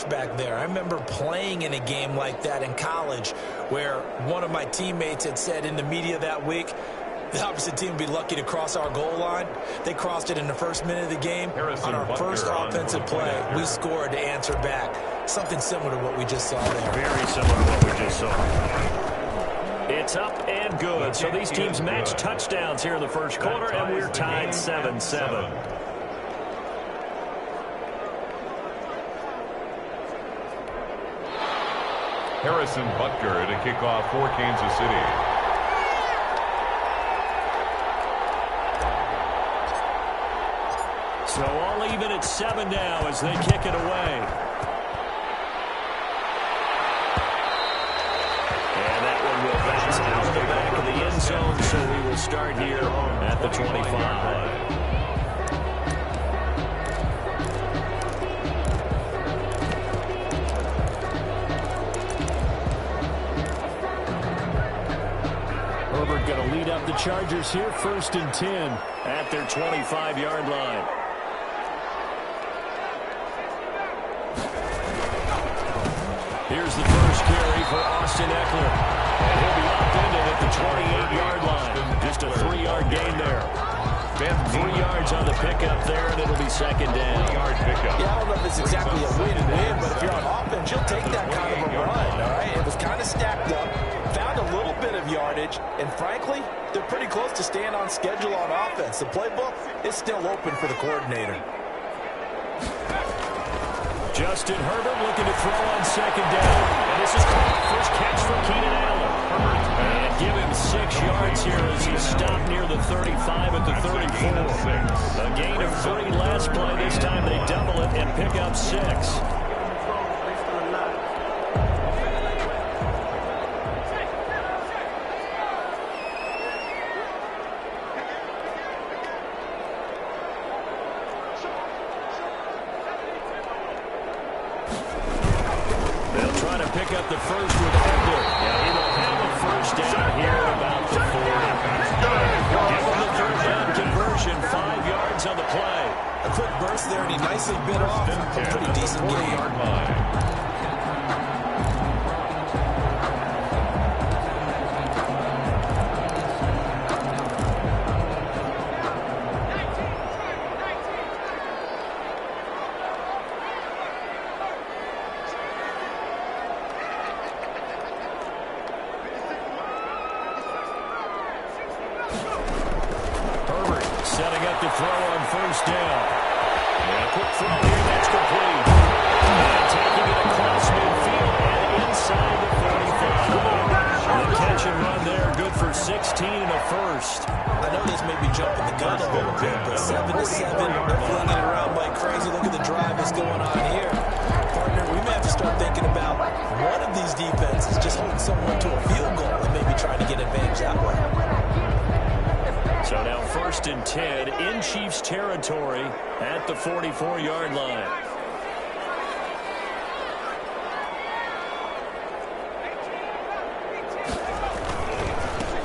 flashback there. I remember playing in a game like that in college where one of my teammates had said in the media that week, the opposite team would be lucky to cross our goal line. They crossed it in the first minute of the game. On our first offensive play, we scored to answer back. Something similar to what we just saw there. Very similar to what we just saw. It's up and good. So these teams match touchdowns here in the first quarter, and we're tied 7-7. Harrison Butker to kick off for Kansas City. So all even at 7 now as they kick it away. And that one will bounce out of the back of the end zone, so we will start here at the 25. Herbert going to lead up the Chargers here, 1st and 10 at their 25-yard line. Here's the first carry for Austin Eckler. And he'll be upended at the 28-yard line. Just a 3-yard gain there. 3 yards on the pickup there, and it'll be 2nd down. 3-yard pickup. Yeah, I don't know if it's exactly a win-win, but if you're on offense, you'll take that kind of a run, all right? It was kind of stacked up, found a little bit of yardage, and frankly, they're pretty close to staying on schedule on offense. The playbook is still open for the coordinator. Justin Herbert looking to throw on 2nd down. And this is caught. First catch for Keenan Allen. And give him 6 yards here as he stopped near the 35 at the 34. A gain of 3 last play. This time they double it and pick up 6. Pick up the first with Eckler. Yeah, he will have a first down here about the 40. Give him the 3rd down conversion, 5 yards on the play. A quick burst there, and he nicely bit off a pretty decent game. Setting up the throw on 1st down. And a quick throw here, that's complete. And taking it across midfield and inside the 45. The catch and run there, good for 16 and a first. I know this may be jumping the gun a little bit, but 7-7, they're flinging it around like crazy. Look at the drive that's going on here. Partner, we may have to start thinking about one of these defenses just holding someone to a field goal and maybe trying to get advantage that way. So now 1st and 10 in Chiefs territory at the 44-yard line.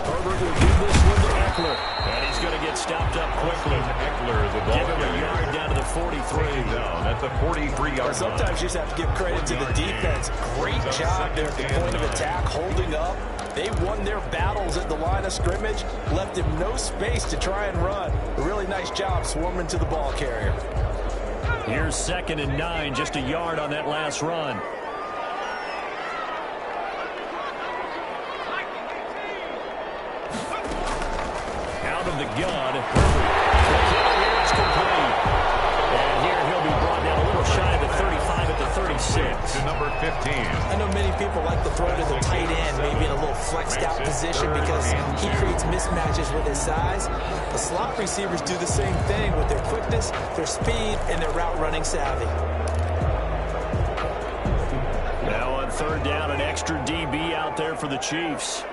Herbert will give this one to Eckler. And he's going to get stopped up quickly. Eckler, the ball. Give him a yard down to the 43. Down at the 43-yard line. Sometimes you just have to give credit to the defense. Great job there at the point of attack, holding up. They won their battles at the line of scrimmage, left him no space to try and run. A really nice job swarming to the ball carrier. Here's 2nd and 9, just a yard on that last run. Out of the gun, Herbert. It's complete. And here he'll be brought down a little shy of the 35 at the 36. To number 15. I know many people like to throw to the tight end, maybe in a little flexed out position because he creates mismatches with his size. The slot receivers do the same thing with their quickness, their speed, and their route running savvy. Now on 3rd down, an extra DB out there for the Chiefs.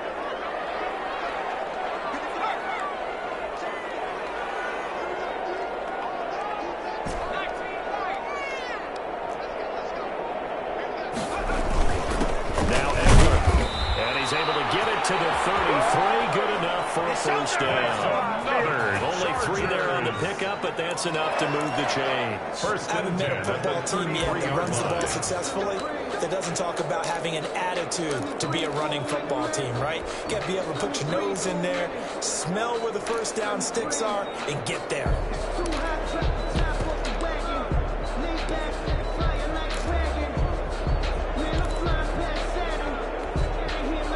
To the 33, good enough for a first down. Only 3 there on the pickup, but that's enough to move the chains. I haven't met a football team yet that runs the ball successfully that doesn't talk about having an attitude to be a running football team, right? You got to be able to put your nose in there, smell where the first down sticks are, and get there.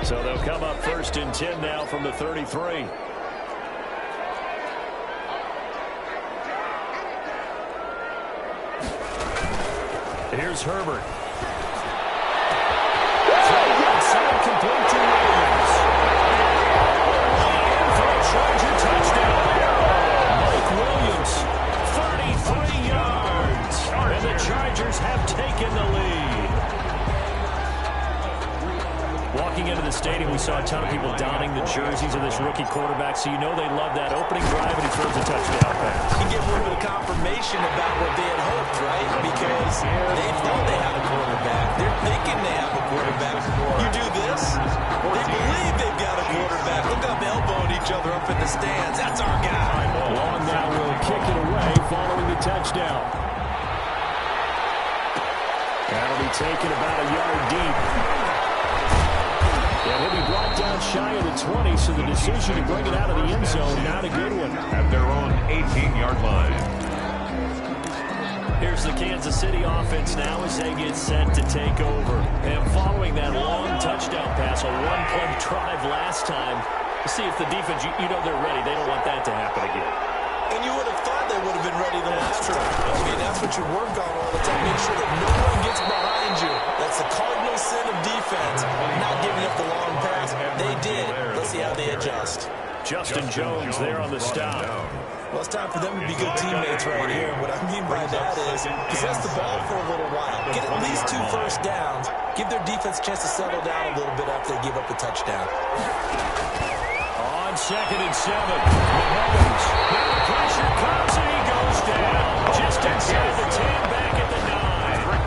So they'll come up 1st and 10 now from the 33. Here's Herbert. Outside, complete to Williams. In for a Charger touchdown. Mike Williams, 33 yards. And the Chargers have taken the lead. Walking into the stadium, we saw a ton of people donning the jerseys of this rookie quarterback, so you know they love that opening drive, and he throws a touchdown pass. You get a little bit of confirmation about what they had hoped, right? Because they thought they had a quarterback. They're thinking they have a quarterback. You do this, they believe they've got a quarterback. Look up, elbowing each other up in the stands. That's our guy. Long now will kick it away following the touchdown. That'll be taken about a yard deep. And he'll be brought down shy of the 20, so the decision to bring it out of the end zone, not a good one. At their own 18-yard line. Here's the Kansas City offense now as they get set to take over. And following that long touchdown pass, a one-play drive last time, to see if the defense, you know they're ready. They don't want that to happen again. And you would have thought they would have been ready the last time. I mean, that's what you work on all the time. Make sure that no one gets behind you. That's the cardinal sin of defense. Not giving up the long pass. They did. Let's see how they adjust. Justin Jones there on the stop. Well, it's time for them to be good teammates right here. What I mean by that is possess the ball for a little while. Get at least 2 first downs. Give their defense a chance to settle down a little bit after they give up the touchdown. On 2nd and 7. Mahomes. Now the pressure comes and he goes down. Just inside the 10, back at the 9.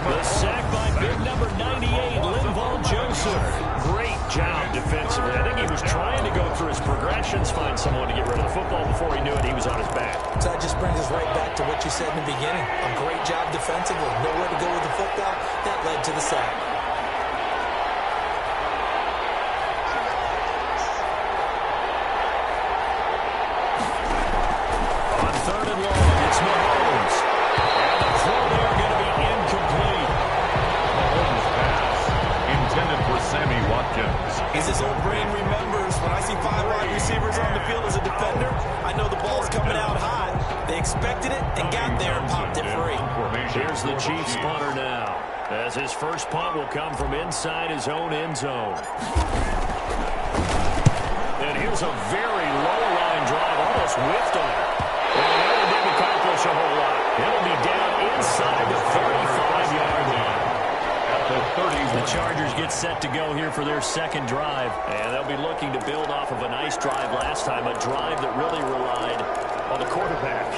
The sack by big number 98, Linval Joseph. Great job defensively. I think he was trying to go through his progressions, find someone to get rid of the football. Before he knew it, he was on his back. So that just brings us right back to what you said in the beginning. A great job defensively. Nowhere to go with the football. That led to the sack. On 3rd and long, it's Mahomes. And the throw there going to be incomplete. Mahomes pass intended for Sammy Watkins. As his old brain remembers, when I see 5 wide receivers on the field as a defender, I know the ball's coming out high. They expected it and got there and popped it free. Here's the Chiefs punter now, as his first punt will come from inside his own end zone. And here's a very low-line drive, almost whiffed on it. And it really didn't accomplish a whole lot. It'll be down inside the 35-yard line. The Chargers get set to go here for their second drive, and they'll be looking to build off of a nice drive last time, a drive that really relied on the quarterback.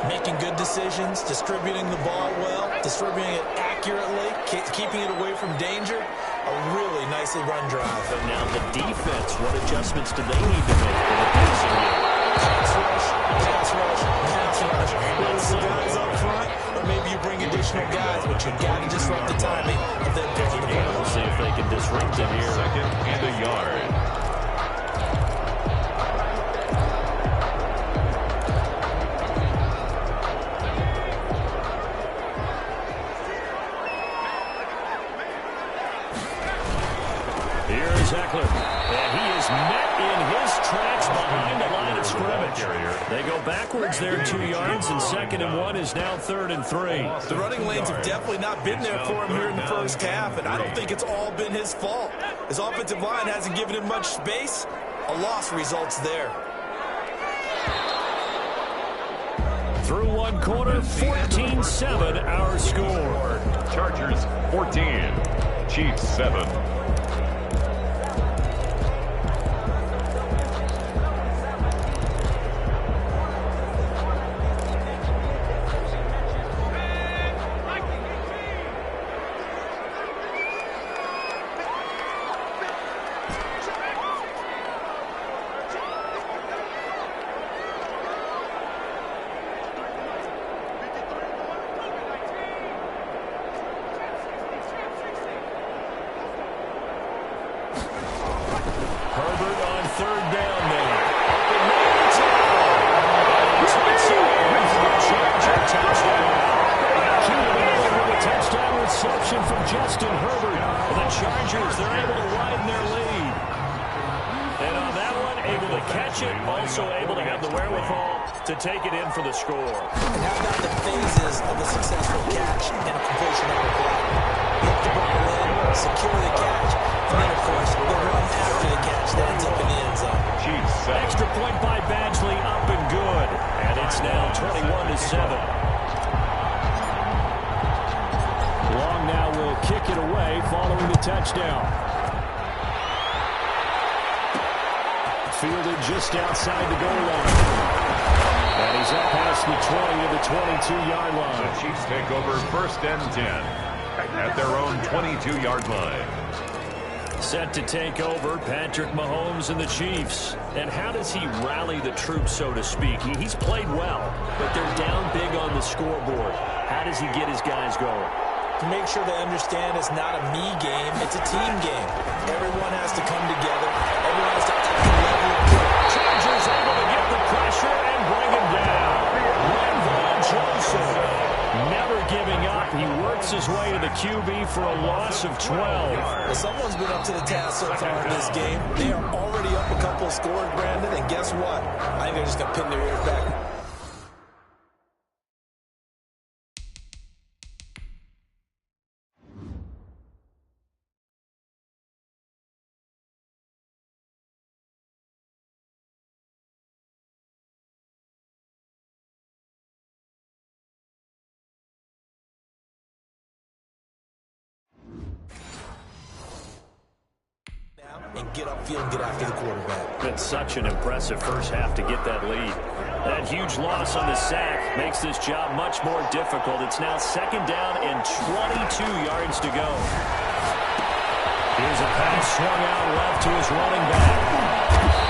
Making good decisions, distributing the ball well, distributing it accurately, keeping it away from danger. A really nicely run drive. But now the defense, what adjustments do they need to make for the passing game? Pass rush, pass rush, pass rush. Whether it's the guys up front, or maybe you bring additional guys, but you got to disrupt the timing of them picking the ball. We'll see if they can disrupt it here. 2nd and a yard. Here's Eckler, and he is met in his tracks behind the line of scrimmage. They go backwards there 2 yards, and 2nd and 1 is now 3rd and 3. The running lanes have definitely not been there for him here in the first half, and I don't think it's all been his fault. His offensive line hasn't given him much space. A loss results there. Through 1 quarter, 14-7 our score. Chargers 14, Chiefs 7. Chargers, they're able to widen their lead. And on that one, able to catch it, also able to have the wherewithal to take it in for the score. And how about the phases of a successful catch and a completion of a play? Hook the ball in, secure the catch, and then, of course, the run after the catch that ends up in the end zone. Extra point by Badgley, up and good. And it's now 21-7. Long now will kick it away following the touchdown. Fielded just outside the goal line. And he's up past the 20 to the 22-yard line. The Chiefs take over 1st and 10 at their own 22-yard line. Set to take over, Patrick Mahomes and the Chiefs. And how does he rally the troops, so to speak? He's played well, but they're down big on the scoreboard. How does he get his guys going? To make sure they understand it's not a me game, it's a team game. Everyone has to come together. Everyone has to up the level of play. Chargers able to get the pressure and bring him down. Linval Joseph never giving up. He works his way to the QB for a loss of 12. Well, someone's been up to the task so far in this game. They are already up a couple of scores, Brandon, and guess what? I think they're just going to pin their ears back. And get upfield and get after the quarterback. Been such an impressive first half to get that lead. That huge loss on the sack makes this job much more difficult. It's now 2nd down and 22 yards to go. Here's a pass swung out left to his running back.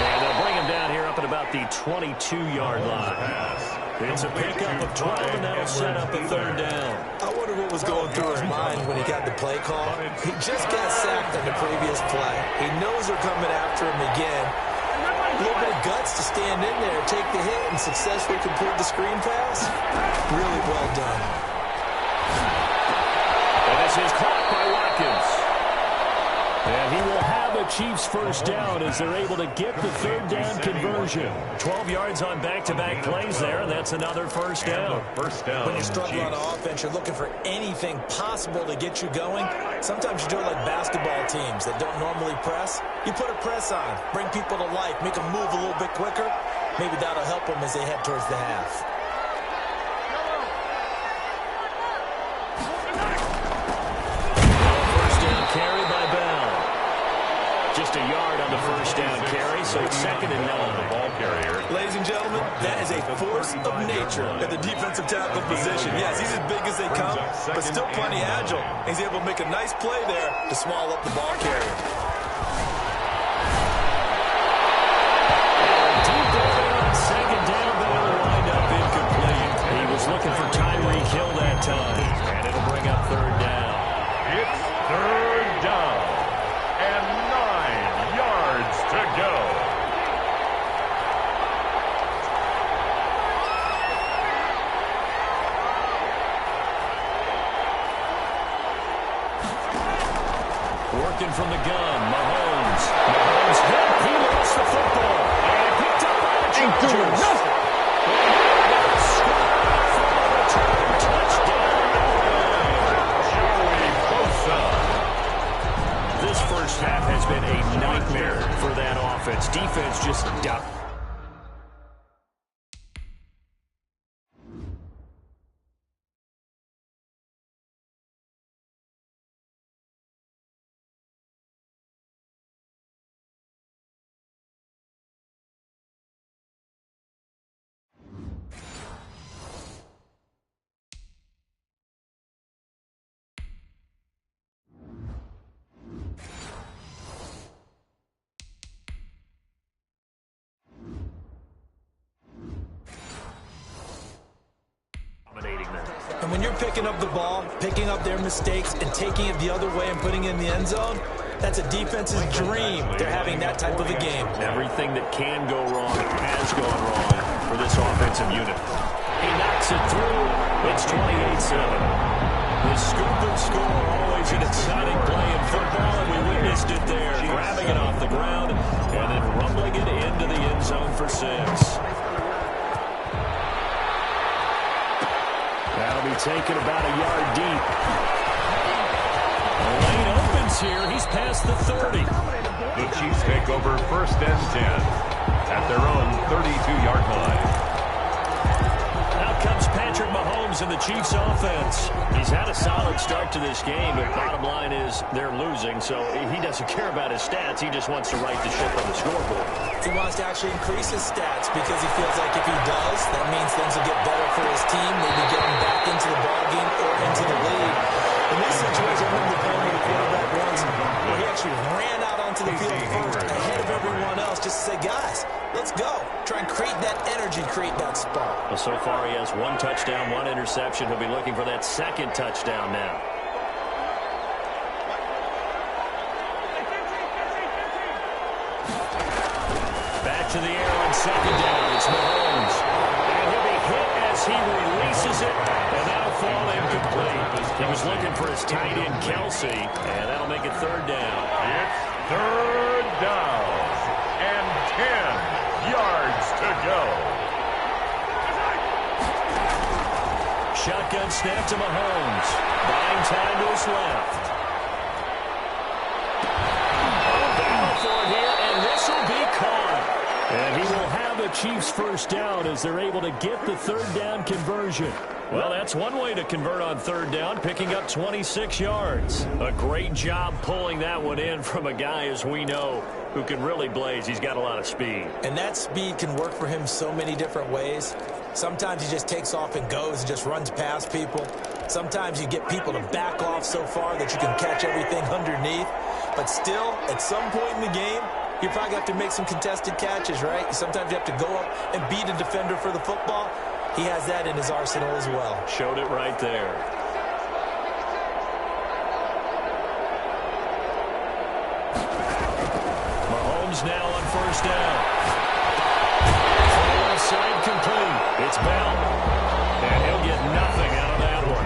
And they'll bring him down here up at about the 22-yard line. It's a pickup of 12, and that'll set up a 3rd down. I wonder what was going through his mind when he got the play call. He just got sacked on the previous play. He knows they're coming after him again. A little bit of guts to stand in there, take the hit, and successfully complete the screen pass. Really well done. And this is caught by Watkins. And he will have a Chiefs first down as they're able to get the 3rd down conversion. 12 yards on back-to-back plays there, and that's another first down. When you're struggling on offense, you're looking for anything possible to get you going. Sometimes you do it like basketball teams that don't normally press. You put a press on, bring people to life, make them move a little bit quicker. Maybe that'll help them as they head towards the half. First down carry by Bell. Just a yard on the first down carry, so it's 2nd and 9. The ball carrier. Ladies and gentlemen, that is a force of nature at the defensive tackle position. Yes, he's as big as they come, but still plenty agile. He's able to make a nice play there to swallow up the ball carrier. Deep on 2nd down, but it'll wind up incomplete. He was looking for Tyreek Hill that time, and it'll bring up 3rd down. It's 3rd down and 9 yards to go. Working from the gun, Mahomes. Mahomes hit. He lost the football. And picked up by the Chargers. This first half has been a nightmare for that offense. Defense just down. And when you're picking up the ball, picking up their mistakes, and taking it the other way and putting it in the end zone, that's a defense's dream. They're having that type of a game. Everything that can go wrong has gone wrong for this offensive unit. He knocks it through. It's 28-7. The scoop and score, always an exciting play in football, and we witness taken about a yard deep. The lane opens here. He's past the 30. The Chiefs take over 1st and 10 at their own 32-yard line. Out comes Patrick Mahomes in the Chiefs offense. He's had a solid start to this game, but bottom line is they're losing, so he doesn't care about his stats. He just wants to right the ship on the scoreboard. He wants to actually increase his stats because he feels like if he does, that means things will get better for his team, maybe get him back into the ballgame or into the lead. In this situation, I remember playing with a quarterback once where he actually ran out onto the field first ahead of everyone else just to say, guys, let's go. Try and create that energy, create that spark. Well, so far he has 1 touchdown, 1 interception. He'll be looking for that 2nd touchdown now. Back to the air on 2nd down. It's Mahomes. And he'll be hit as he releases it, and that'll fall incomplete. He was looking for his tight end, Kelsey, and that'll make it 3rd down. It's 3rd down and 10 yards to go. Shotgun snap to Mahomes. Buying time to his left. Battle for it here, and this will be caught. And he will have the Chiefs' 1st down as they're able to get the 3rd down conversion. Well, that's one way to convert on 3rd down, picking up 26 yards. A great job pulling that one in from a guy, as we know, who can really blaze. He's got a lot of speed. And that speed can work for him so many different ways. Sometimes he just takes off and goes and just runs past people. Sometimes you get people to back off so far that you can catch everything underneath. But still, at some point in the game, you probably have to make some contested catches, right? Sometimes you have to go up and beat a defender for the football. He has that in his arsenal as well. Showed it right there. Mahomes now on 1st down. Left side complete. It's Bell. And he'll get nothing out of that one.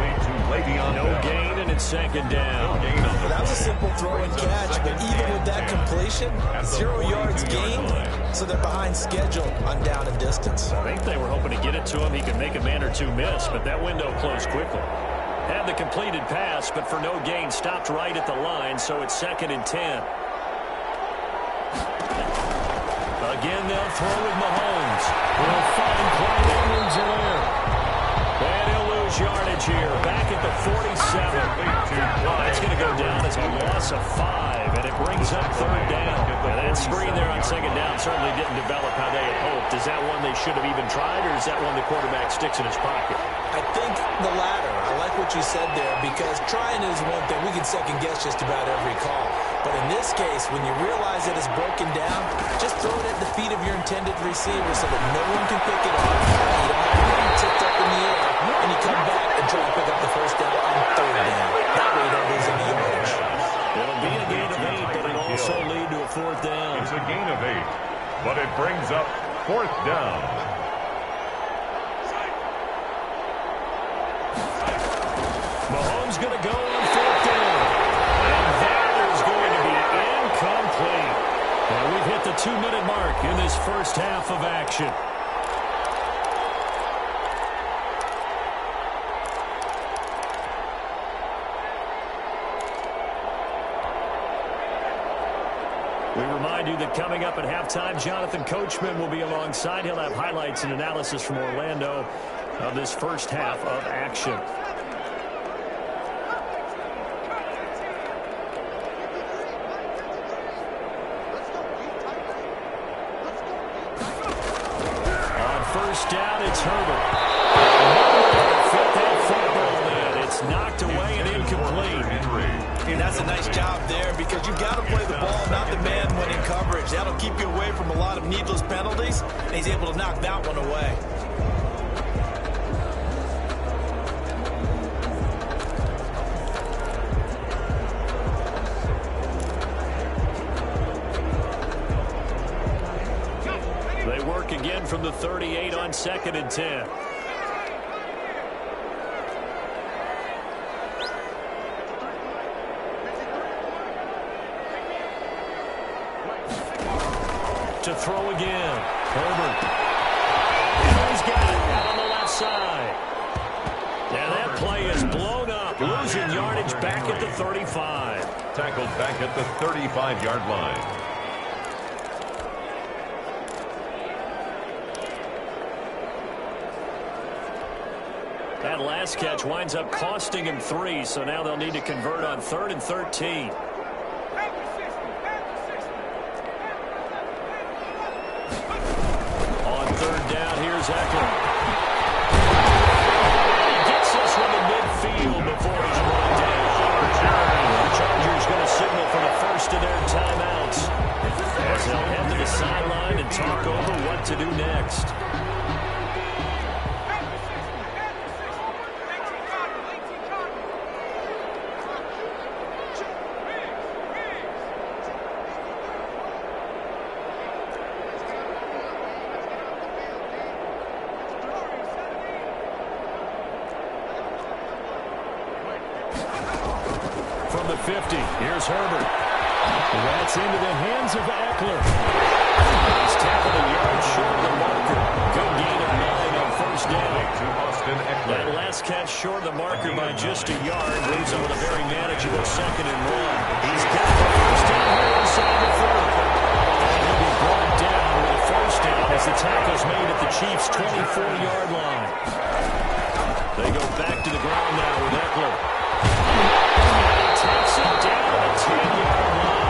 No gain, and it's 2nd down. That was a simple throw and catch, but even with that completion, 0 yards gained, so they're behind schedule on down and distance. I think they were hoping to get it to him. He could make a man or 2 miss, but that window closed quickly. Had the completed pass, but for no gain, stopped right at the line, so it's 2nd and 10. Again, they'll throw with Mahomes. He'll find Clyde Edwards-Helaire. And he'll lose yardage here. Back at the 47. Well, that's going to go down as a loss of 5, and it brings up 3rd down. And that screen there on 2nd down certainly didn't develop how they had hoped. Is that one they should have even tried, or is that one the quarterback sticks in his pocket? I think the latter. I like what you said there, because trying is one thing. We can second-guess just about every call. But in this case, when you realize that it's broken down, just throw it at the feet of your intended receiver so that no one can pick it up. You don't have to get him tipped up in the air, and you come back and try to pick up the 1st down on 3rd down. That way, that goes in the yardage. It'll be a gain of 8, but it'll also lead to a 4th down. It's a gain of 8, but it brings up 4th down. Mahomes going to go on 4th down. And that is going to be incomplete. And we've hit the 2-minute mark in this 1st half of action. We remind you that coming up at halftime, Jonathan Coachman will be alongside. He'll have highlights and analysis from Orlando of this 1st half of action. On 1st down, it's Herbert. Fit that football in. It's knocked away and incomplete. And that's a nice job there, because you've got to play the ball, not the man when in coverage. That'll keep you away from a lot of needless penalties, and he's able to knock that one away. They work again from the 38 on 2nd and 10. To throw again. Herbert. And he's got it out on the left side. And that play back at the 35. Tackled back at the 35-yard line. That last catch winds up costing him 3, so now they'll need to convert on 3rd and 13. On 3rd down, here's Eckler. He gets this one to midfield before he's run down. The Chargers going to signal for the first of their timeouts, as they'll head to the sideline and talk over what to do next. From the 50, here's Herbert. That's into the hands of Eckler. He's tackled a yard short of the marker. Good gain of 9 on 1st down. That last catch short of the marker by just a yard leaves him with a very manageable 2nd and 1. He's got the 1st down here inside the 40. And he'll be brought down with a 1st down as the tackle's made at the Chiefs' 24-yard line. They go back to the ground now with Eckler. Takes it down to the 10-yard line.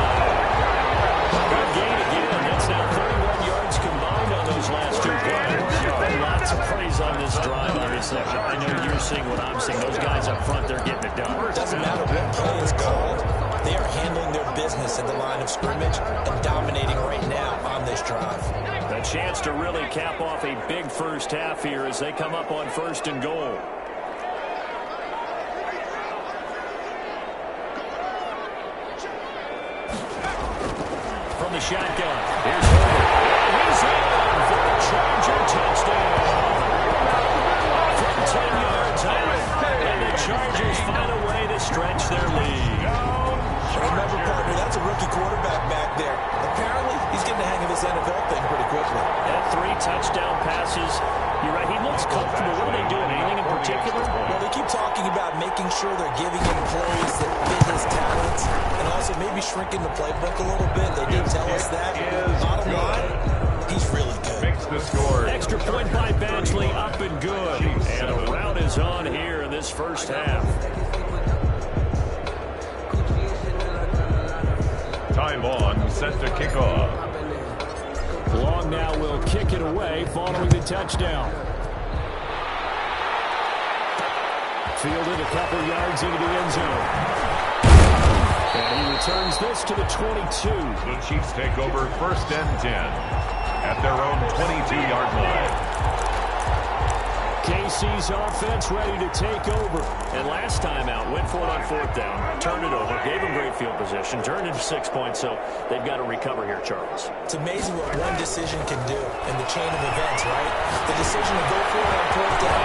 Good gain again. That's now 31 yards combined on those last 2 plays. Lots of praise on this drive, obviously. I know you're seeing what I'm seeing. Those guys up front, they're getting it done. It doesn't matter what play is called. They are handling their business at the line of scrimmage and dominating right now on this drive. A chance to really cap off a big first half here as they come up on 1st and goal. From the shotgun, here's Herbert. He's in for a Charger touchdown. From 10 yards out, and the Chargers find a way to stretch their lead. Remember, partner, that's a rookie quarterback back there. Apparently, he's getting the hang of this NFL thing pretty quickly. And 3 touchdown passes. You're right, he looks comfortable. What are they doing? Anything in particular? Well, they keep talking about making sure they're giving him plays that fit his talents and also maybe shrinking the playbook a little bit. They did tell us that. Bottom line, he's really good. Makes the score. Extra point by Badgley, up and good. And a rout is on here in this first half. Time on, set to kick off. Long now will kick it away following the touchdown. Fielded a couple yards into the end zone. And he returns this to the 22. The Chiefs take over 1st and 10 at their own 22-yard line. KC's offense ready to take over. And last time out, went for it on 4th down, turned it over, gave them great field position, turned into 6 points, so they've got to recover here, Charles. It's amazing what one decision can do in the chain of events, right? The decision to go for it on 4th down,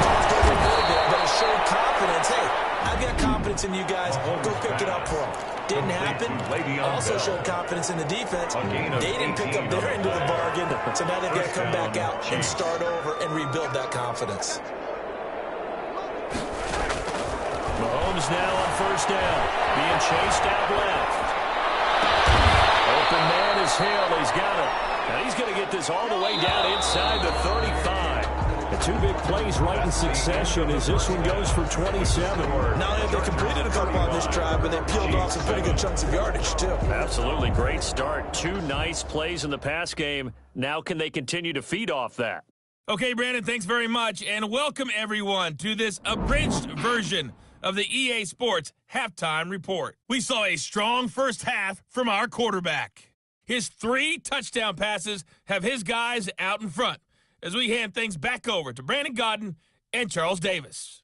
tossed over a little bit, but it showed confidence. Hey, I've got confidence in you guys. Go pick it up for them. Didn't happen. Also showed confidence in the defense. They didn't pick up their end of the bargain, so now they've got to come back out and start over and rebuild that confidence. Mahomes now on 1st down, being chased out left. Open man is Hill. He's got it. Now he's going to get this all the way down inside the 35. The 2 big plays right in succession as this one goes for 27. Not only have they completed a couple on this drive, but they peeled off some pretty good chunks of yardage, too. Absolutely. Great start. 2 nice plays in the pass game. Now can they continue to feed off that? Okay, Brandon, thanks very much, and welcome everyone to this abridged version of the EA Sports Halftime Report. We saw a strong first half from our quarterback. His 3 touchdown passes have his guys out in front as we hand things back over to Brandon Godden and Charles Davis.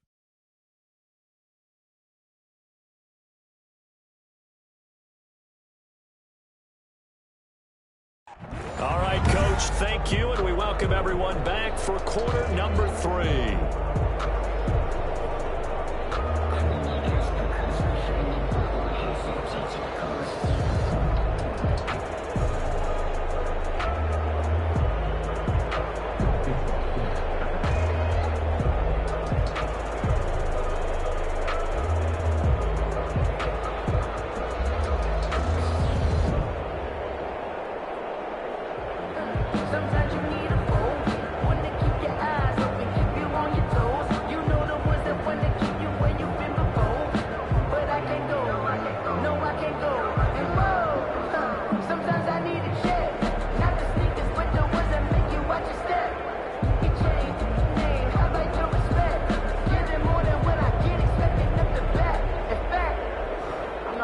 All right, Coach, thank you, and we welcome everyone back for quarter number 3.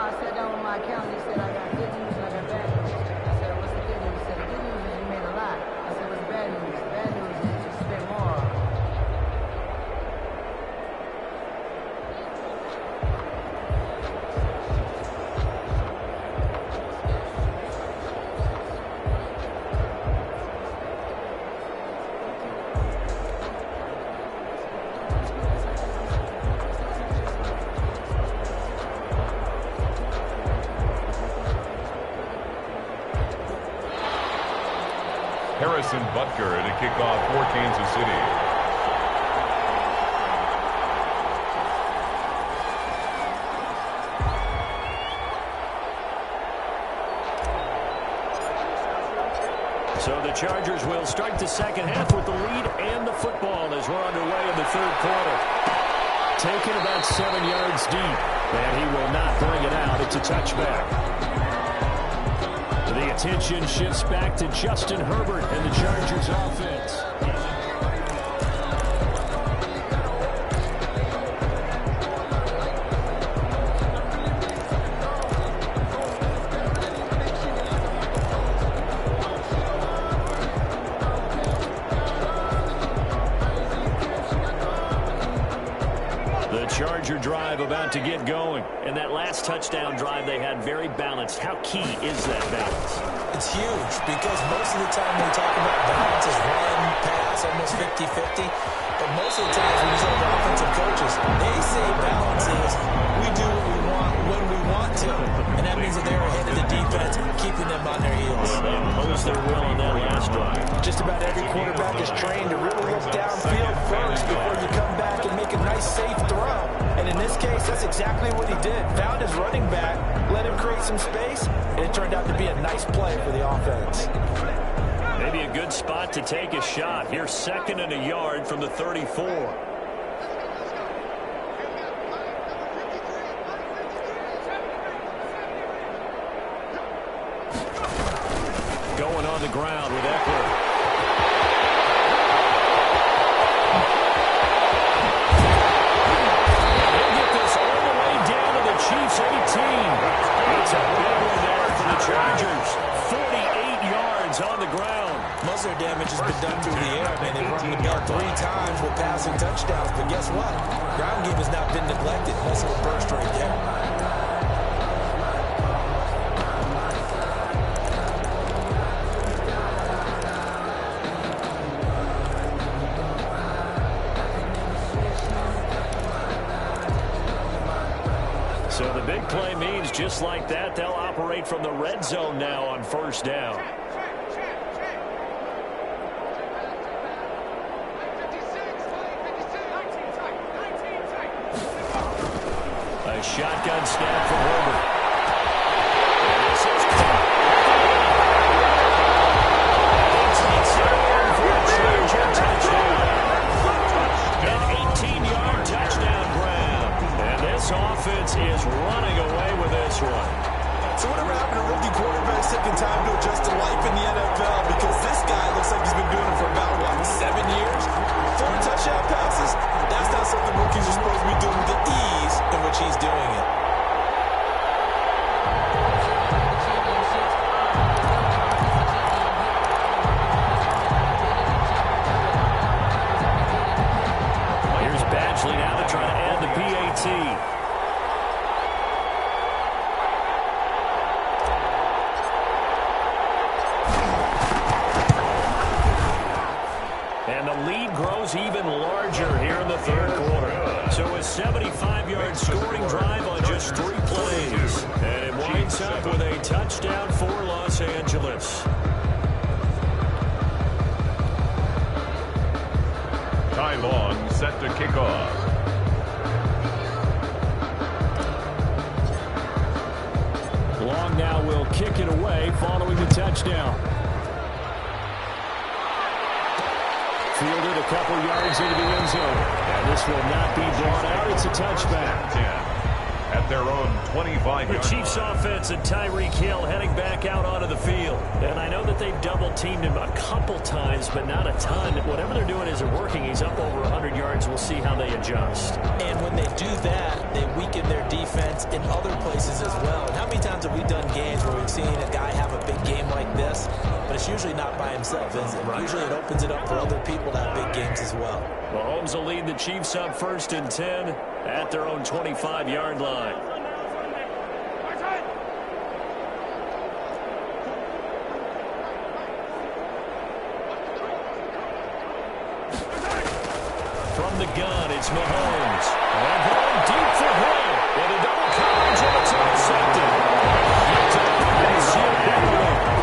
I sat down with my accountant. He said, I got good news and I got bad news. I said, what's the good news? He said, the good news is you made a lot. I said, what's the bad news? The bad news is you spent more. Harrison Butker at a kickoff for Kansas City. So the Chargers will start the second half with the lead and the football as we're underway in the third quarter. Taken about 7 yards deep, and he will not bring it out. It's a touchback. The attention shifts back to Justin Herbert and the Chargers offense. The Charger drive about to get going. And that last touchdown drive they had very balanced. How key is that balance? It's huge because most of the time when we talk about balance is run, pass, almost 50-50. But most of the times when you talk about offensive coaches, they say balance is we do what we want when we want to. And that means that they're ahead of the defense, keeping them on their heels. They imposed their will on that last drive. Just about every quarterback is trained to really look downfield first before you come back and make a nice, safe throw. And in this case, that's exactly what he did. Found his running back, let him create some space, and it turned out to be a nice play for the offense. Maybe a good spot to take a shot. Here's 2nd and a yard from the 34. Going on the ground with Eckler. Chiefs 18. It's a big one there for the Chargers. 48 yards on the ground. Most of their damage has been done through the air. I mean, they've run the ball 3 times with passing touchdowns. But guess what? Ground game has not been neglected. Nice little burst right there. So the big play means just like that, they'll operate from the red zone now on 1st down. A shotgun snap from Herbert. This is caught. It's returned for a Charger touchdown. An 18-yard touchdown grab. And this offense is running away with this one. So whatever happened to rookie quarterbacks taking time to adjust to life in the NFL? Because this guy looks like he's been doing it for about, what, 7 years? 4 touchdown passes? That's not something rookies are supposed to be doing with the ease in which he's doing it. Here's Badgley now to try to add the PAT. And the lead grows even larger here in the third quarter. So a 75-yard scoring drive on just 3 plays. And it winds up with a touchdown for Los Angeles. Ty Long set to kick off. Long now will kick it away following the touchdown. Fielded a couple yards into the end zone. And this will not be brought out. It's a touchback. 10 at their own 25-yard line. The Chiefs offense and Tyreek Hill heading back out onto the field. And I know that they've double-teamed him a couple times, but not a ton. Whatever they're doing isn't working. He's up over 100 yards. We'll see how they adjust. And when they do that, they weaken their defense in other places as well. And how many times have we done games where we've seen a guy have a big game like this, but it's usually not by himself, is it? Right. Usually it opens it up for other people to have big games as well. Mahomes will lead the Chiefs up 1st and 10 at their own 25-yard line. From the gun, it's Mahomes. And going deep for Hill. And a double coverage, and it's intercepted.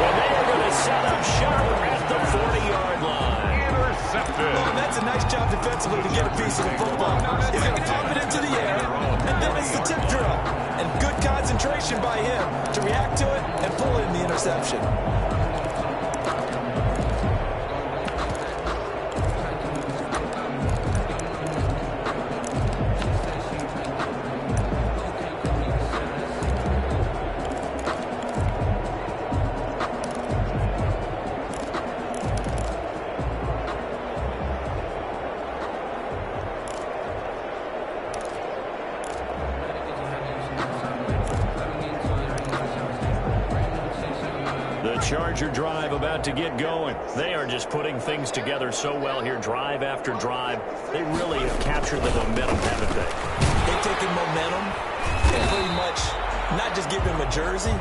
And they are going to set up shop at the 40-yard line. Intercepted. Well, that's a nice job defensively to get a piece of the football. He's going to pump it into the air, and then it's the tip drill. And good concentration by him to react to it and pull in the interception. Charger drive about to get going. They are just putting things together so well here, drive after drive. They really have captured the momentum, haven't they? They've taken momentum and pretty much not just give him a jersey,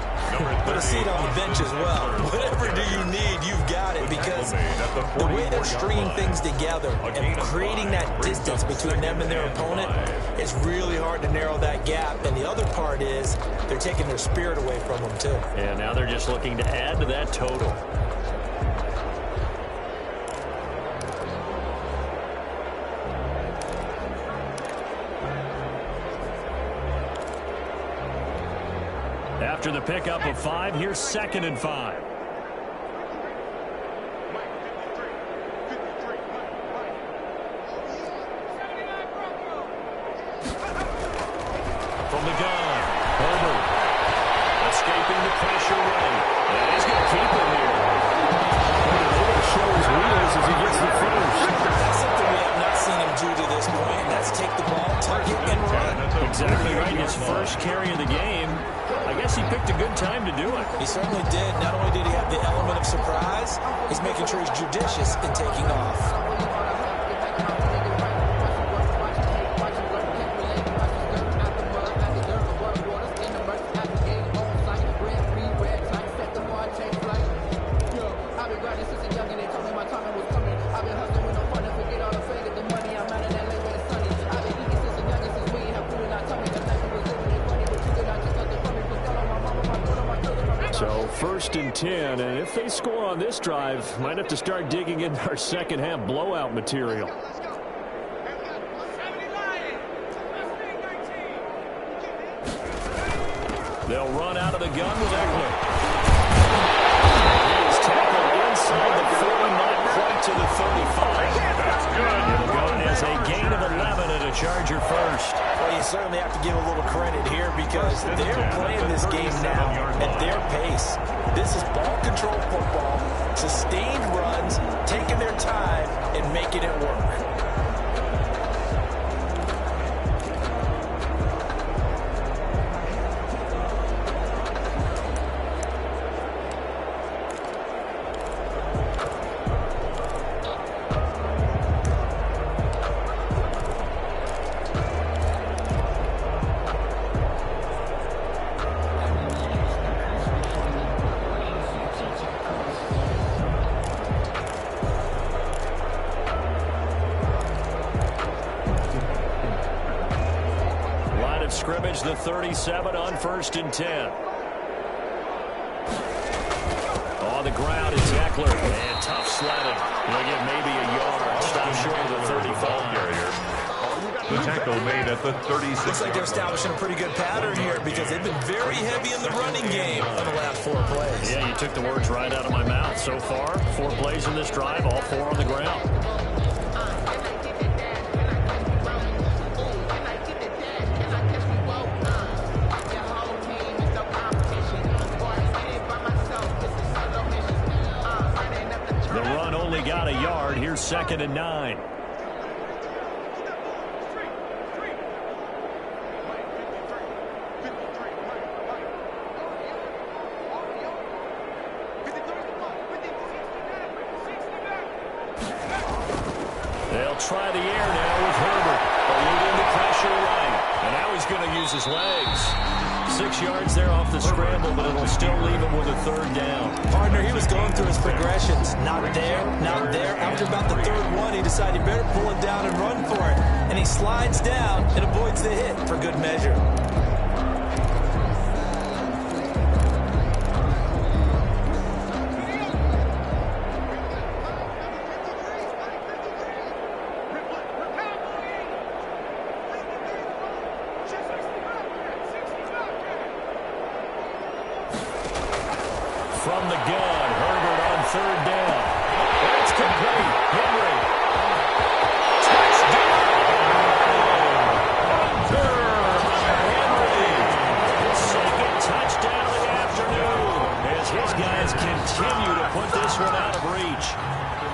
but a seat on the bench as well. Whatever do you need, you've got it, because the way they're stringing things together and creating that distance between them and their opponent, it's really hard to narrow that gap. And the other part is they're taking their spirit away from them, too. And now they're just looking to add to that total. After the pickup of 5, here's 2nd and 5. From the gun, Herbert escaping the pressure right. And he's going to keep it here. He'll show his wheels as he gets the first. That's something we have not seen him do to this point. That's take the ball, tuck it, and run. Exactly right. His first carry of the game. I guess he picked a good time to do it. He certainly did. Not only did he have the element of surprise, he's making sure he's judicious in taking off. So 1st and 10, and if they score on this drive, might have to start digging into our second half blowout material. They'll run out of the gun with Eckler. He is tackled inside the 40, not quite to the 35. That's good. It'll go as a gain of 11 and a Charger first. Well, you certainly have to give a little credit here, because they're playing this game now at their pace. This is ball control football, sustained runs, taking their time and making it work. Scrimmage the 37 on 1st and 10. On the ground, it's Eckler. And tough sledding. He'll get maybe a yard. Stop short of the 35. The tackle made at the 36. Looks like they're establishing a pretty good pattern here, because they've been very heavy in the running game on the last 4 plays. Yeah, you took the words right out of my mouth. So far, 4 plays in this drive, all 4 on the ground. a yard. Here's 2nd and 9. They'll try the air now with Herbert. Eluding the pressure right. And now he's going to use his legs. 6 yards there off the scramble, but it'll still leave him with a 3rd down. Partner, he was going through his progressions. Not there, not there. After about the 3rd one, he decided he better pull it down and run for it. And he slides down and avoids the hit for good measure. From the gun, Herbert on 3rd down. It's complete. Henry. Touchdown! Henry. Second touchdown of the afternoon as his guys continue to put this one out of reach.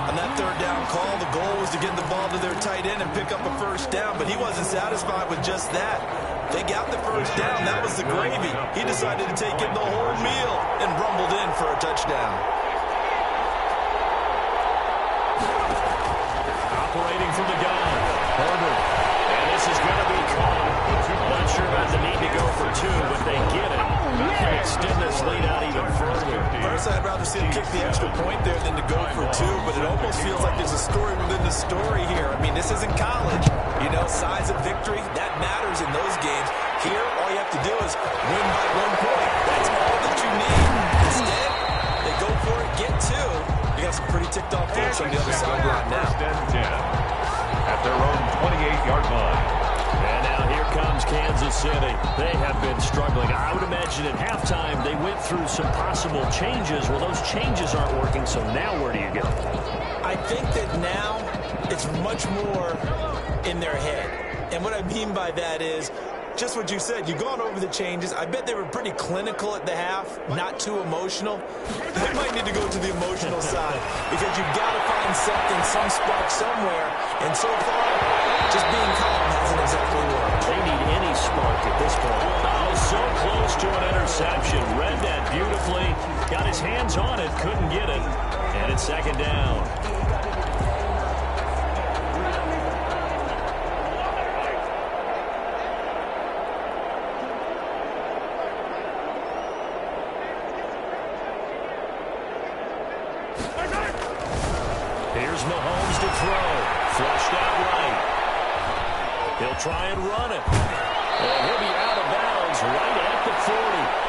On that 3rd down call, the goal was to get the ball to their tight end and pick up a 1st down, but he wasn't satisfied with just that. They got the 1st down. That was the gravy. He decided to take in the whole meal and rumbled in for a touchdown. Operating from the gun, Herbert. And this is going to be caught. Not sure about the need to go for 2, but they get it. Can extend this lead out even further. Personally, I'd rather see him kick the extra point there than to go for 2, but it almost feels like there's a story within the story here. I mean, this isn't college. You know, size of victory, that matters in those games. Here, all you have to do is win by 1 point. That's all that you need. Instead, they go for it, get 2. You got some pretty ticked off folks on the other sideline now. 1st and 10 at their own 28-yard line. And now here comes Kansas City. They have been struggling. I would imagine at halftime they went through some possible changes. Well, those changes aren't working, so now where do you go? I think that now it's much more in their head. And what I mean by that is just what you said. You've gone over the changes. I bet they were pretty clinical at the half, not too emotional. They might need to go to the emotional side because you've got to find something, some spark somewhere. And so far, just being calm hasn't exactly worked. They need any spark at this point. Oh, so close to an interception. Read that beautifully. Got his hands on it, couldn't get it. And it's 2nd down. Here's Mahomes to throw. Flushed out right. He'll try and run it. And he'll be out of bounds right at the 40.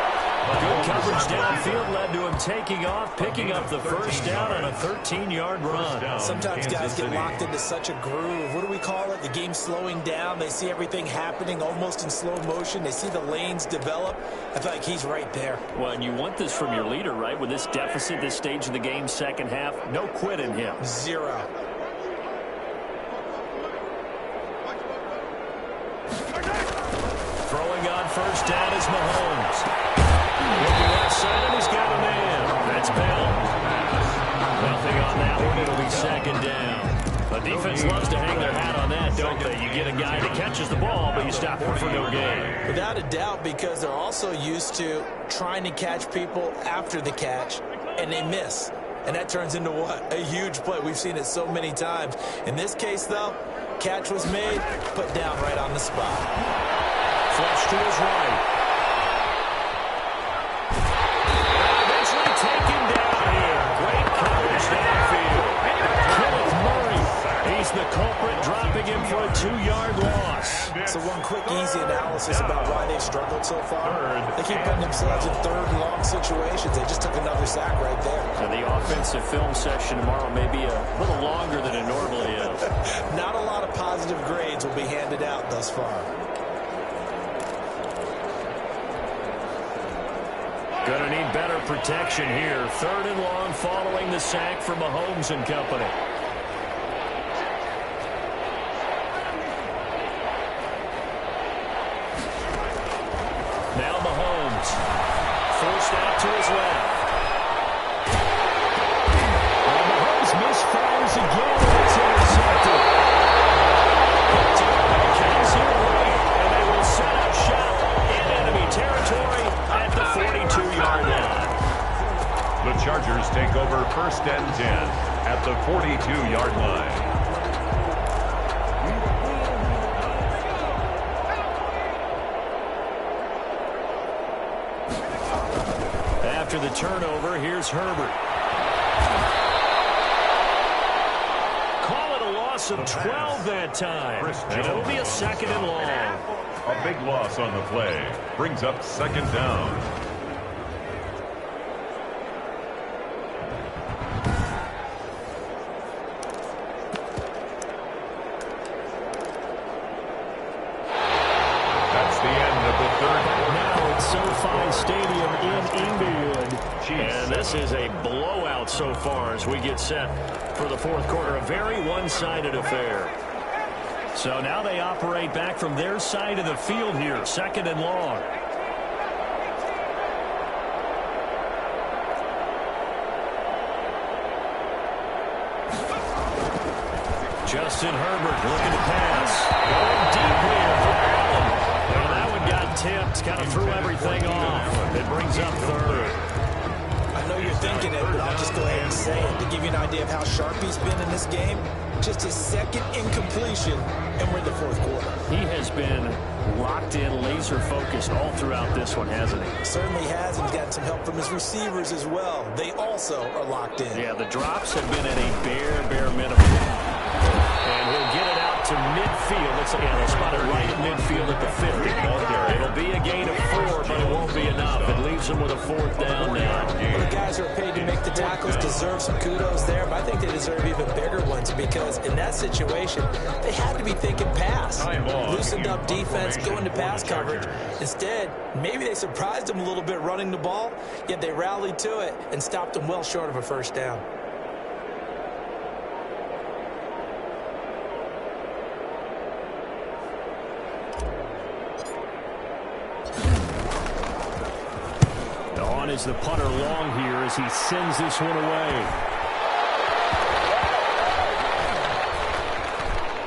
Good coverage downfield led to him taking off, picking up the 1st down on a 13-yard run. Sometimes guys get locked into such a groove. What do we call it? The game slowing down. They see everything happening almost in slow motion. They see the lanes develop. I feel like he's right there. Well, and you want this from your leader, right? With this deficit, this stage of the game, 2nd half, no quit in him. 0. Throwing on 1st down is Mahomes. Looking outside, and he's got a man. That's Bell. Nothing on that one. It'll be 2nd down. The defense loves to hang their hat on that, don't they? You get a guy that catches the ball, but you stop him for no gain. Without a doubt, because they're also used to trying to catch people after the catch, and they miss. And that turns into what? A huge play. We've seen it so many times. In this case, though, catch was made, put down right on the spot. Flush to his right. Eventually taken down here. Great coverage downfield. Kenneth Murray. He's the culprit, dropping him for a 2-yard loss. So one quick, easy analysis about why they've struggled so far. They keep putting themselves in 3rd and long situations. They just took another sack right there. And the offensive film session tomorrow may be a little longer than it normally is. Not a lot of positive grades will be handed out thus far. Gonna need better protection here. 3rd and long following the sack from Mahomes and company. Now Mahomes. Forced out to his left. Well, Mahomes misfires again. It's intercepted. Counts here late, and they will set up shop in enemy territory at the 42-yard line. The Chargers take over 1st and 10 at the 42-yard line. After the turnover, here's Herbert. Call it a loss of 12 that time. And it'll be a 2nd and long. A big loss on the play. Brings up 2nd down. That's the end of the 3rd quarter. Now it's SoFi Stadium in Inglewood. And this is a blowout so far as we get set for the 4th quarter. A very one-sided affair. So now they operate back from their side of the field here. 2nd and long. Justin Herbert looking to pass. Going deep here for Allen. Well, that one got tipped. Kind of threw everything off. It brings up 3rd. I know you're thinking it, but I'll just go ahead and say it. To give you an idea of how sharp he's been in this game, just his 2nd incompletion, and we're in the 4th quarter. He has been locked in, laser-focused all throughout this one, hasn't he? Certainly has. He's gotten some help from his receivers as well. They also are locked in. Yeah, the drops have been at a bare minimum. And he'll get it out to midfield. Looks like they'll spot it right at midfield at the 50. It'll be a gain of 4, but it won't be enough. It leaves them with a 4th down now. Well, the guys who are paid to make the tackles deserve some kudos there, but I think they deserve even bigger ones because in that situation, they had to be thinking pass. Loosened up defense, going to pass coverage. Instead, maybe they surprised them a little bit running the ball, yet they rallied to it and stopped them well short of a 1st down. Is the punter long here as he sends this one away.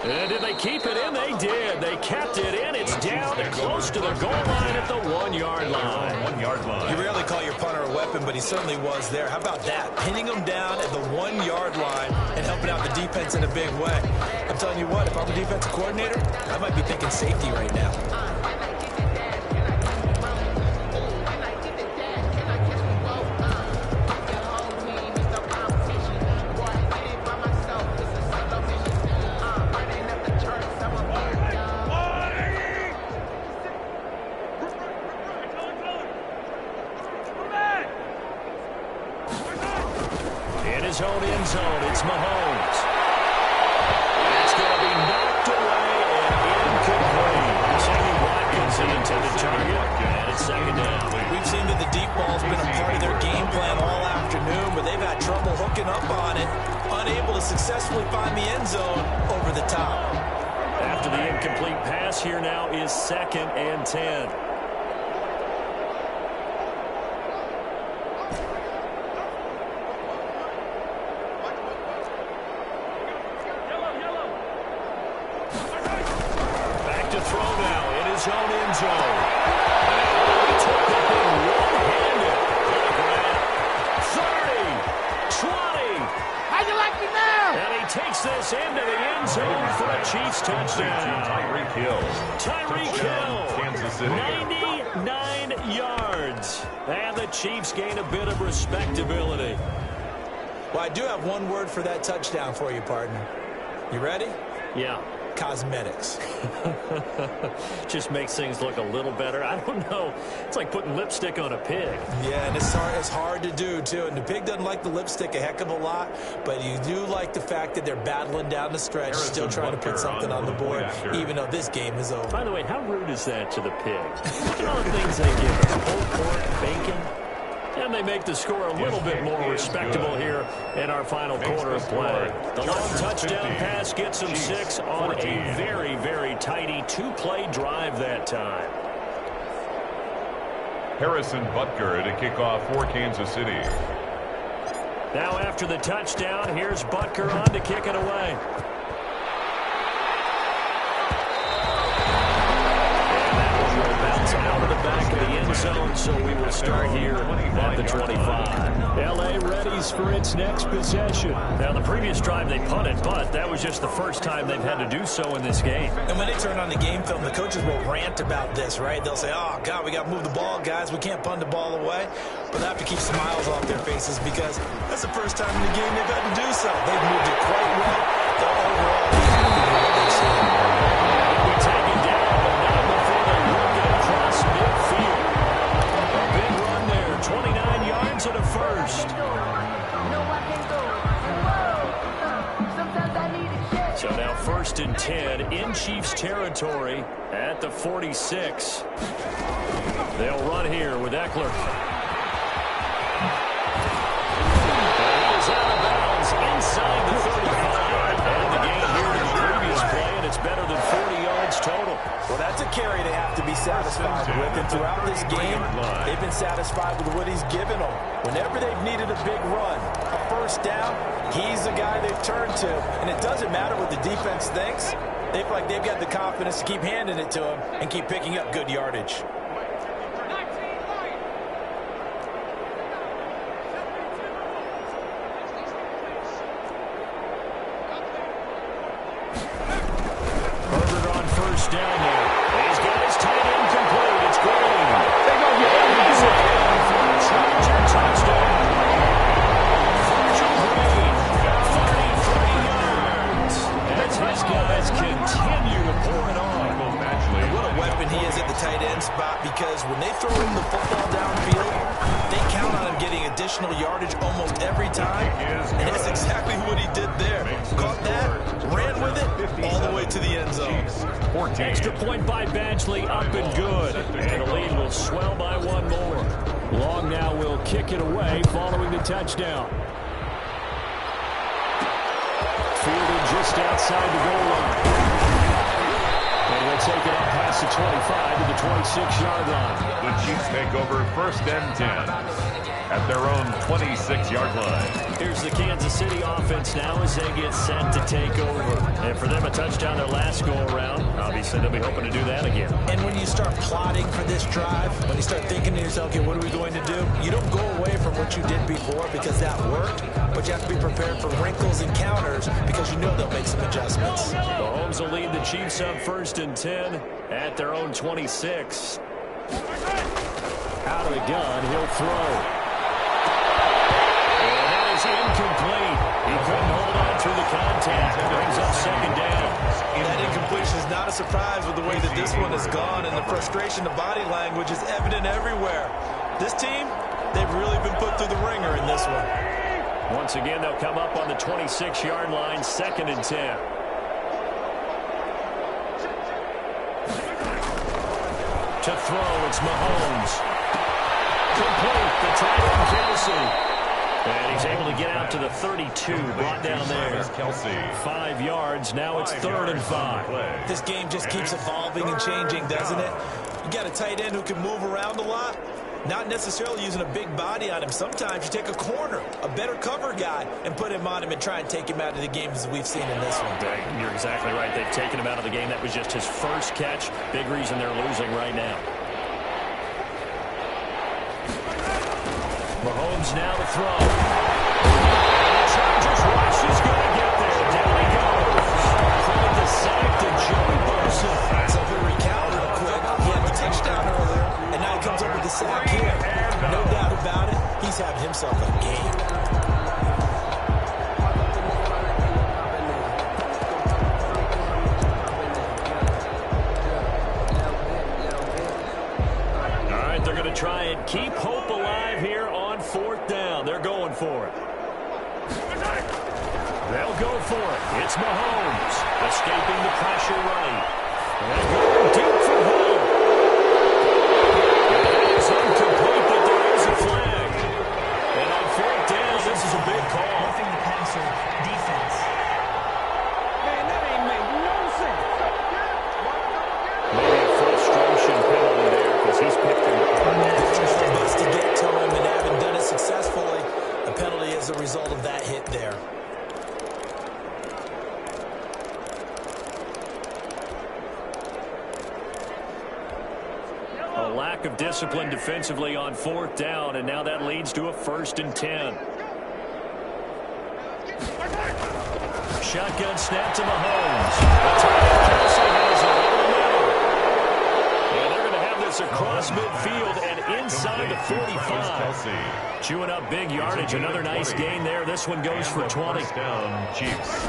And did they keep it in? They did. They kept it in. It's down close to the goal line at the 1-yard line. 1-yard line. You rarely call your punter a weapon, but he certainly was there. How about that? Pinning him down at the 1-yard line and helping out the defense in a big way. I'm telling you what, if I'm a defensive coordinator, I might be thinking safety right now. Own end zone. It's Mahomes. It's going to be knocked away and incomplete. Sammy Watkins, the intended target, and it's 2nd down. We've seen that the deep ball's been a part of their game plan all afternoon, but they've had trouble hooking up on it, unable to successfully find the end zone over the top. After the incomplete pass, here now is 2nd and 10. Zone in zone. And he took it in one-handed. 30, 20. How you like me now? And he takes this into the end zone for a Chiefs touchdown. Tyreek Hill. Tyreek Hill. Kansas City. 99 yards. And the Chiefs gain a bit of respectability. Well, I do have one word for that touchdown for you, partner. You ready? Yeah. Cosmetics. Just makes things look a little better. I don't know. It's like putting lipstick on a pig. Yeah, and it's hard to do, too. And the pig doesn't like the lipstick a heck of a lot, but you do like the fact that they're battling down the stretch, still trying to put something on the board, even though this game is over. By the way, how rude is that to the pig? Look at all the things they give us. Whole pork, bacon. And they make the score a little bit more respectable here in our final quarter of play. The long touchdown pass gets them 6 on a very, very tidy 2-play drive that time. Harrison Butker to kick off for Kansas City. Now after the touchdown, here's Butker on to kick it away. Out of the back of the end zone, so we will start here at the 25. L.A. readies for its next possession. Now, the previous drive they punted, but that was just the first time they've had to do so in this game. And when they turn on the game film, the coaches will rant about this, right? They'll say, oh, God, we got to move the ball, guys. We can't punt the ball away. But they have to keep smiles off their faces because that's the first time in the game they've had to do so. They've moved it quite well. They'll overall be happy with what they've seen. We take it down, but not before they work it across midfield. A big run there, 29 yards and a first. So now 1st and 10 in Chiefs territory at the 46. They'll run here with Eckler. That is out of bounds inside the 35. And the gain here to the previous play, and it's better than 40 yards total. Well, that's a carry they have to be satisfied with. And throughout this game, they've been satisfied with what he's given them. Whenever they've needed a big run, a first down, he's the guy they've turned to. And it doesn't matter what the defense thinks. They feel like they've got the confidence to keep handing it to him and keep picking up good yardage. Down there. He's got his tight end complete. It's Green. He's in for a Charger touchdown. Green got 33 yards. As his guys continue to pour it on. And what a weapon he is at the tight end spot, because when they throw him the football downfield, they count on him getting additional yardage almost every time. And that's exactly what he did there. Caught that, ran with it, all the way to the end zone. Extra point by Badgley, up and good. And the lead will swell by one more. Long now will kick it away following the touchdown. Fielded just outside the goal line. And he'll take it up past the 25 to the 26-yard line. The Chiefs take over 1st and 10 at their own 26-yard line. Here's the Kansas City offense now as they get set to take over. And for them, a touchdown their last go-around. Obviously, they'll be hoping to do that again. And when you start plotting for this drive, when you start thinking to yourself, okay, what are we going to do? You don't go away from what you did before because that worked, but you have to be prepared for wrinkles and counters because you know they'll make some adjustments. Mahomes will lead the Chiefs up 1st and 10 at their own 26. Out of the gun, he'll throw. Incomplete. He couldn't hold on through the contact. Brings up 2nd down. That incompletion is not a surprise with the way that this one has gone, and the frustration, the body language is evident everywhere. This team, they've really been put through the ringer in this one. Once again, they'll come up on the 26-yard line, 2nd and 10. To throw, it's Mahomes. Complete. The tight end, Kelsey. And he's able to get out to the 32, brought down there. 5 yards. Now it's 3rd and 5. This game just keeps evolving and changing, doesn't it? You got a tight end who can move around a lot, not necessarily using a big body on him. Sometimes you take a corner, a better cover guy, and put him on him and try and take him out of the game as we've seen in this one. You're exactly right. They've taken him out of the game. That was just his first catch. Big reason they're losing right now. Mahomes now to throw. The Chargers rush is going to get there. Down he goes. Credit the sack to Joey Bosa. So if we recount real quick, he had the touchdown earlier, and now he comes up with the sack here. No doubt about it, he's having himself a game. All right, they're going to try and keep hope alive here on 4th down. They're going for it. They'll go for it. It's Mahomes escaping the pressure right. And going deep for Hill. It is incomplete, but there is a flag. And on 4th down, this is a big call. Roughing the passer defense. Man, that ain't make no sense. Maybe a frustration penalty there because he's picked him apart. Just to get to him and haven't done it successfully. The penalty is a result. result of that hit there. A lack of discipline defensively on 4th down, and now that leads to a 1st and 10. Shotgun snap to Mahomes. Kelsey has it over the middle. And they're going to have this across midfield and inside the 45. Chewing up big yardage. Another nice gain there. This one goes for 20. Down, Chiefs.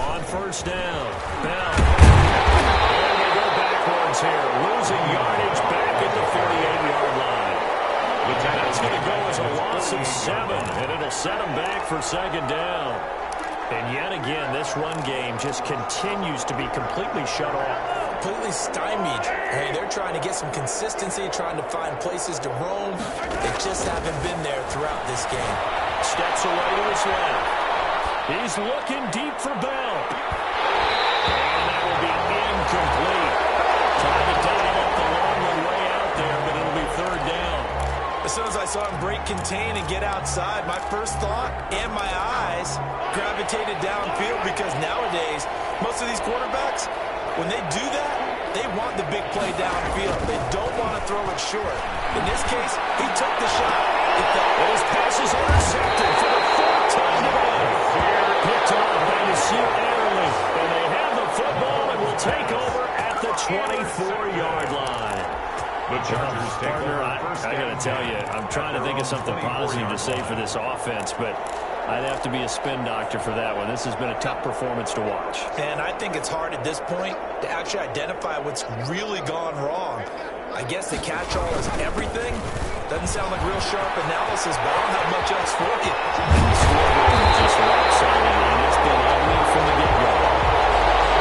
On 1st down. Bell. And they go backwards here. Losing yardage back at the 48-yard line. That's going to go as a loss of 7, and it'll set them back for 2nd down. And yet again, this run game just continues to be completely shut off. Completely stymied. Hey, they're trying to get some consistency, trying to find places to roam. They just haven't been there throughout this game. Steps away to his left. He's looking deep for Bell. And that will be incomplete. Trying to dial up the long one way out there, but it'll be 3rd down. As soon as I saw him break contain and get outside, my first thought and my eyes gravitated downfield, because nowadays, most of these quarterbacks, when they do that, they want the big play downfield. They don't want to throw it short. In this case, he took the shot. His pass is intercepted for the 4th time today. Picked off by Nasir Adderley. And they have the football and will take over at the 24-yard line. The Chargers take over. I got to tell you, I'm trying to think of something positive to say for this offense, but I'd have to be a spin doctor for that one. This has been a tough performance to watch. And I think it's hard at this point to actually identify what's really gone wrong. I guess the catch-all is everything. Doesn't sound like real sharp analysis, but I don't have much else for you. The scoreboard just lopsided, and it's been ugly from the get-go.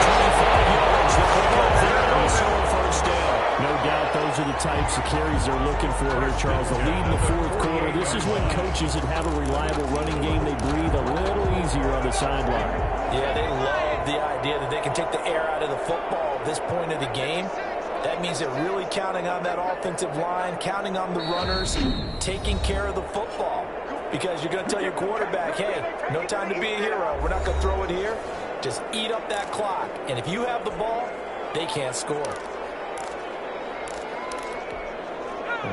25 yards, the pickup there, and a solo 1st down. No doubt those are the types of carries they're looking for here, Charles. The lead in the 4th quarter. This is when coaches that have a reliable running game, they breathe a little easier on the sideline. Yeah, they love the idea that they can take the air out of the football at this point of the game. That means they're really counting on that offensive line, counting on the runners, taking care of the football. Because you're going to tell your quarterback, hey, no time to be a hero. We're not going to throw it here. Just eat up that clock. And if you have the ball, they can't score.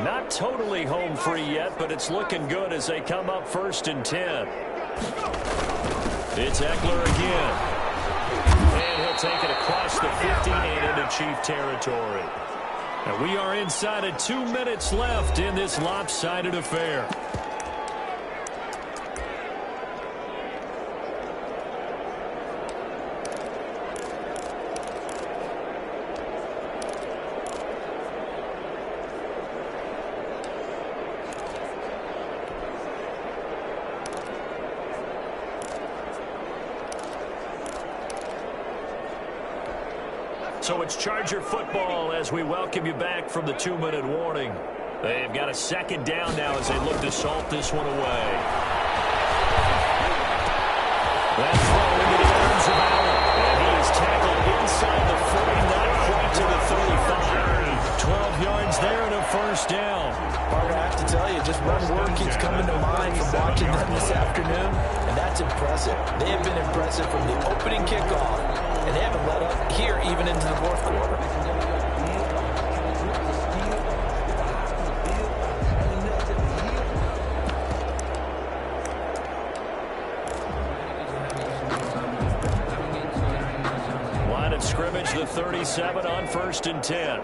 Not totally home free yet, but it's looking good as they come up 1st and 10. It's Eckler again. And he'll take it across the 50 and into Chief territory. And we are inside of 2 minutes left in this lopsided affair. So it's Charger football as we welcome you back from the 2-minute warning. They've got a 2nd down now as they look to salt this one away. That throw into the arms of Allen. And he is tackled inside the 40, not quite to the 35. 12 yards there and a 1st down. Parker, I have to tell you, just one word keeps coming to mind from watching them this afternoon, and that's impressive. They have been impressive from the opening kickoff, and they haven't let up here even into the 4th quarter. Line of scrimmage, the 37 on 1st and 10.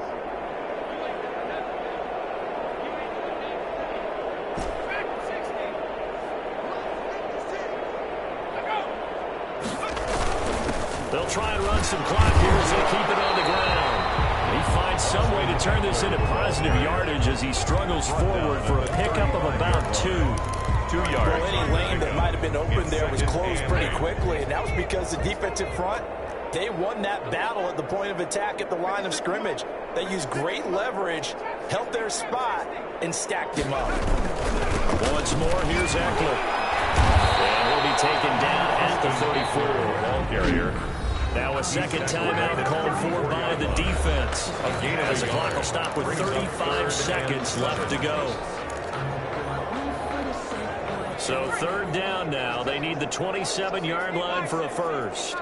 They'll try and run some clock here as they keep it on the ground. He finds some way to turn this into positive yardage as he struggles forward for a pickup of about 2. 2 yards. Well, any lane that might have been open there was closed pretty quickly, and that was because the defensive front, they won that battle at the point of attack at the line of scrimmage. They used great leverage, held their spot, and stacked him up. Once more, here's Eckler. And will be taken down at the 34. Ball carrier. Now a 2nd timeout called for by the defense. As the clock will stop with 35 seconds left to go. So third down now. They need the 27-yard line for a first.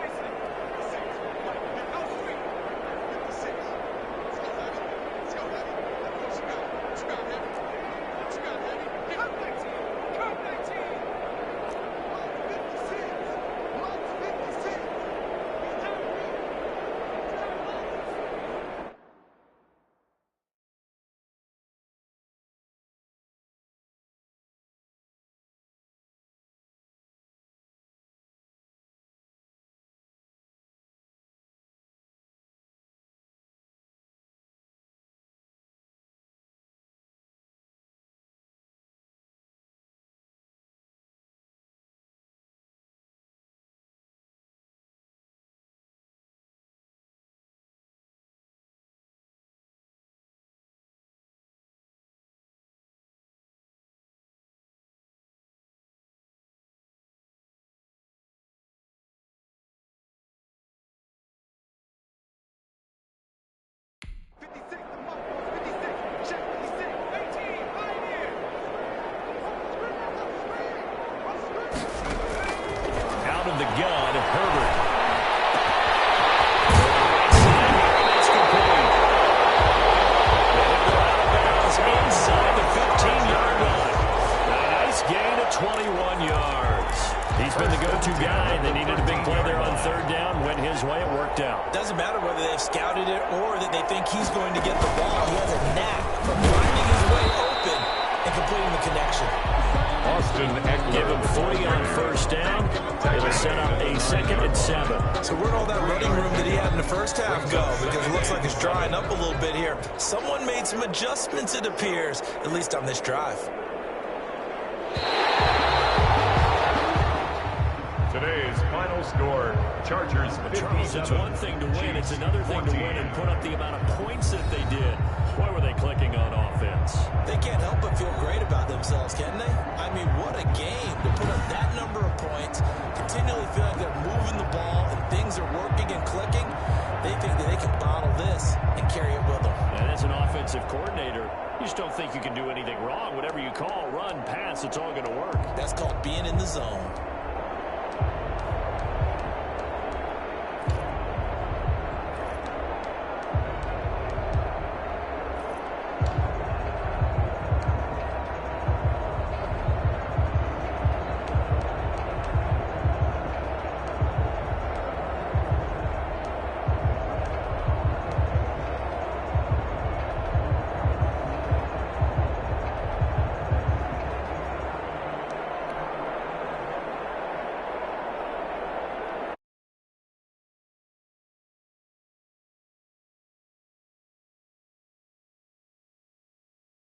Out of the gun, Herbert. That's complete. Inside the 15-yard line. A nice gain of 21 yards. He's been the go-to guy. They needed a big play there on third down. Went his way. It worked out. Doesn't matter whether they've scouted it or that they think he's going to get the ball. He has a knack for finding his way open and completing the connection. Austin Eckler. Give him 40 on first down. It'll set up a 2nd and 7. So where'd all that running room that he had in the first half go? Because it looks like it's drying up a little bit here. Someone made some adjustments, it appears, at least on this drive. Today's final score, Chargers 57. It's one thing to win. It's another thing to win and put up the amount of points that they did. Boy, were they clicking on offense. They can't help but feel great about themselves, can they? I mean, what a game to put up that number of points, continually feel like they're moving the ball and things are working and clicking. They think that they can bottle this and carry it with them. And as an offensive coordinator, you just don't think you can do anything wrong. Whatever you call, run, pass, it's all going to work. That's called being in the zone.